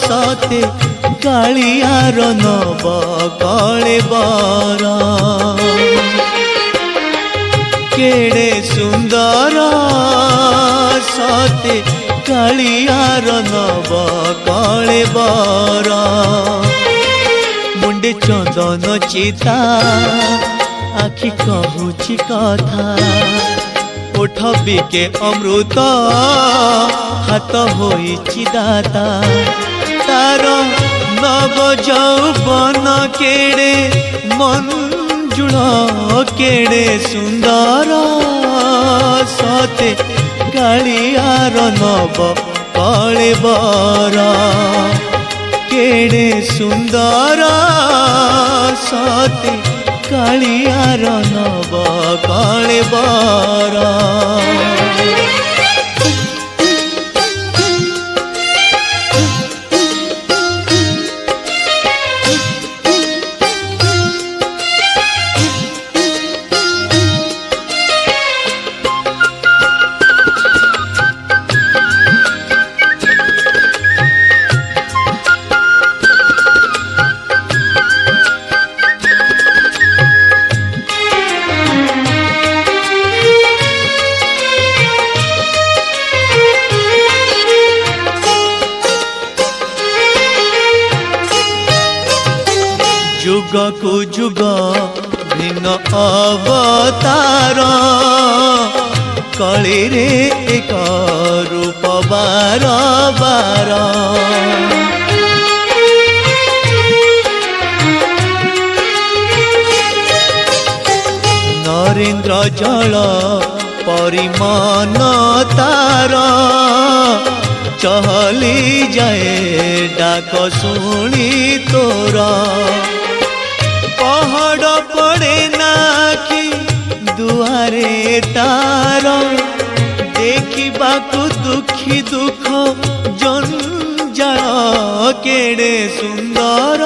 सते कालियार नव कलेबर केड़े सुंदर सते कालियार नव कलेबर मुंडे चंदन चिता आखि कहूची कथा ओठ बिके अमृत हाथ होइछि दाता तार नव यौवन केड़े मंजुल केड़े सुंदर सते कालियार नव कलेबर केड़े सुंदर सते कालियार नव कलेबर जुग को जुग भिन्न अवतार कली रे एक रूप बार बार नरेन्द्र जल परिमान तार चहली जाए डाक शुणी तोरा पहाड़ पड़े ना कि दुआरे तार देखा दुखी दुख जंजाल केड़े सुंदर